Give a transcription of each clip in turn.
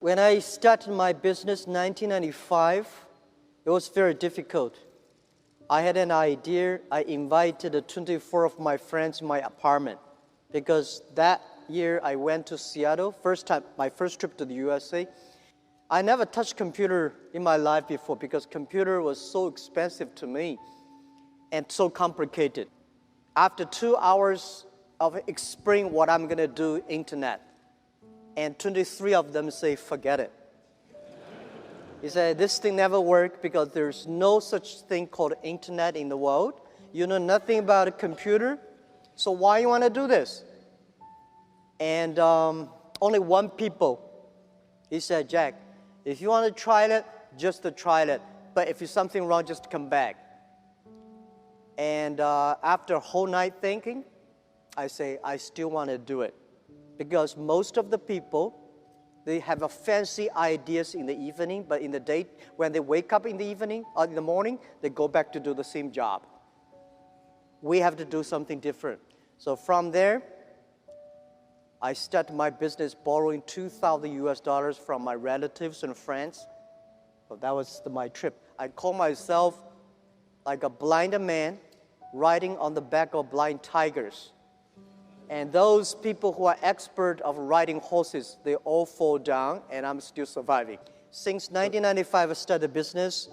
When I started my business in 1995, it was very difficult. I had an idea. I invited 24 of my friends in my apartment because that year I went to Seattle, my first trip to the USA. I never touched computer in my life before because computer was so expensive to me and so complicated. After 2 hours of explaining what I'm going to do, internet, and 23 of them say, forget it. He said, this thing never worked because there's no such thing called internet in the world. You know nothing about a computer, so why you want to do this? And only one people, he said, Jack, if you want to try it, just to try it. But if there's something wrong, just come back. And after a whole night thinking, I say, I still want to do it. Because most of the people, they have a fancy ideas in the evening, but in the day, when they wake up in the evening or in the morning, they go back to do the same job. We have to do something different. So from there, I started my business borrowing $2,000 from my relatives and friends. So that was my trip. I call myself like a blind man riding on the back of blind tigers. And those people who are expert of riding horses, they all fall down, and I'm still surviving. Since 1995, I started business.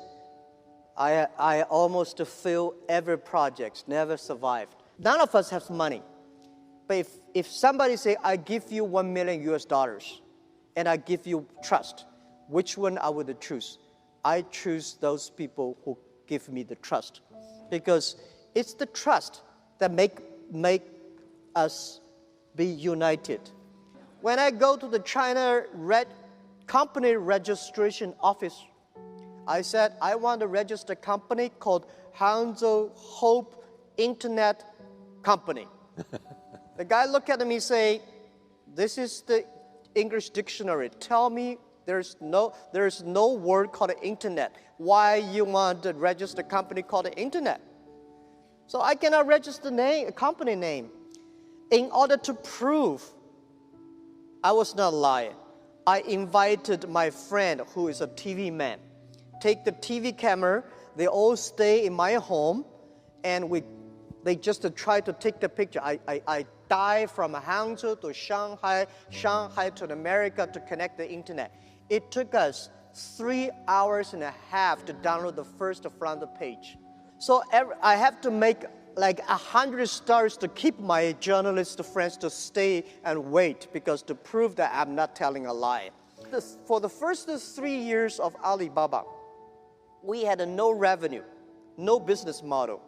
I almost failed every project, never survived. None of us have money. But if somebody say, I give you $1 million, and I give you trust, which one I would choose? I choose those people who give me the trust. Because it's the trust that make us be united. When I go to the China company registration office, I said, I want to register a company called Hangzhou Hope Internet Company. The guy looked at me and say, this is the English dictionary. Tell me there's no word called internet. Why you want to register a company called internet? So I cannot register a company name. In order to prove I was not lying, I invited my friend who is a TV man. Take the TV camera, they all stay in my home, and they just try to take the picture. I dive from Hangzhou to Shanghai, Shanghai to America to connect the internet. It took us 3 hours and a half to download the first front page. So I have to make like 100 stars to keep my journalist friends to stay and wait because to prove that I'm not telling a lie. For the first 3 years of Alibaba, we had no revenue, no business model.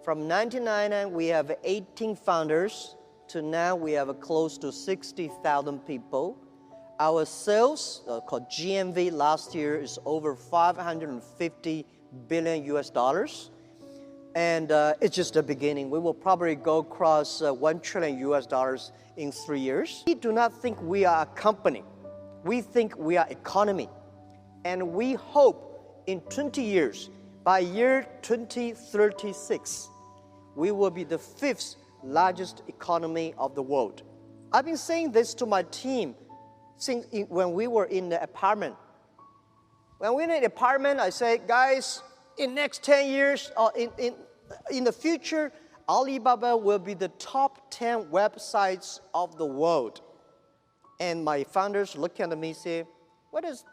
From 1999, we have 18 founders to now we have close to 60,000 people. Our sales, called GMV last year, is over $550 billion. And it's just the beginning. We will probably go across $1 trillion in 3 years. We do not think we are a company. We think we are economy. And we hope in 20 years, by year 2036, we will be the 5th largest economy of the world. I've been saying this to my team since when we were in the apartment. When we're in the apartment, I say, guys, in next 10 years, or in the future, Alibaba will be the top 10 websites of the world. And my founders look at me and say, what does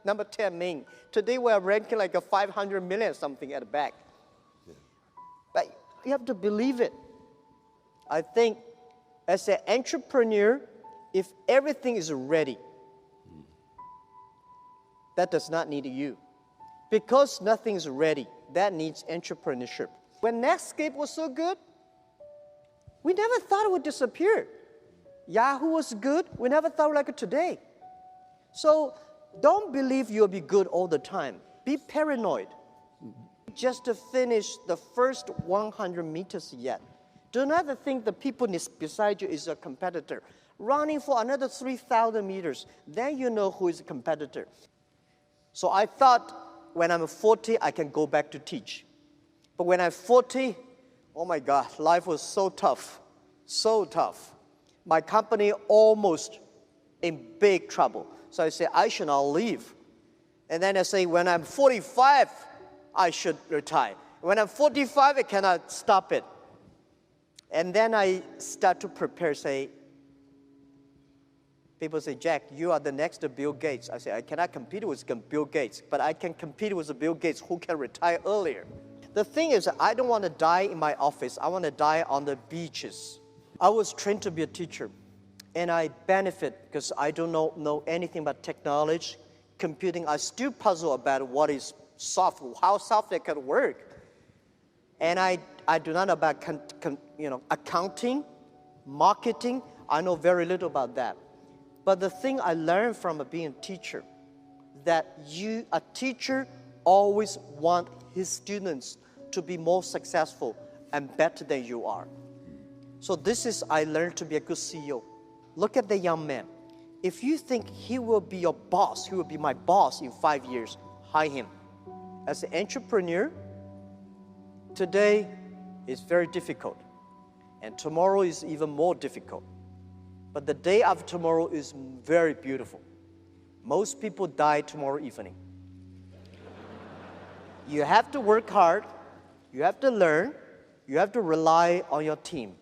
number 10 mean? Today we are ranking like a 500 million something at the back. Yeah. But you have to believe it. I think as an entrepreneur, if everything is ready, that does not need you. Because nothing is ready, that needs entrepreneurship. When Netscape was so good, we never thought it would disappear. Yahoo was good, we never thought like it today. So don't believe you'll be good all the time. Be paranoid. Just to finish the first 100 meters yet. Do not think the people beside you is a competitor. Running for another 3,000 meters, then you know who is a competitor. So I thought, when I'm 40, I can go back to teach. But when I'm 40, oh my God, life was so tough, so tough. My company almost in big trouble. So I say, I should not leave. And then I say, when I'm 45, I should retire. When I'm 45, I cannot stop it. And then I start to prepare, say, people say, Jack, you are the next Bill Gates. I say, I cannot compete with Bill Gates, but I can compete with Bill Gates who can retire earlier. The thing is, I don't want to die in my office. I want to die on the beaches. I was trained to be a teacher, and I benefit because I don't know anything about technology, computing. I still puzzle about what is software, how software can work. And I do not know about accounting, marketing. I know very little about that. But the thing I learned from being a teacher, that a teacher always want his students to be more successful and better than you are. So this is, I learned to be a good CEO. Look at the young man. If you think he will be your boss, he will be my boss in 5 years, hire him. As an entrepreneur, today is very difficult, and tomorrow is even more difficult. But the day after tomorrow is very beautiful. Most people die tomorrow evening. You have to work hard, you have to learn, you have to rely on your team.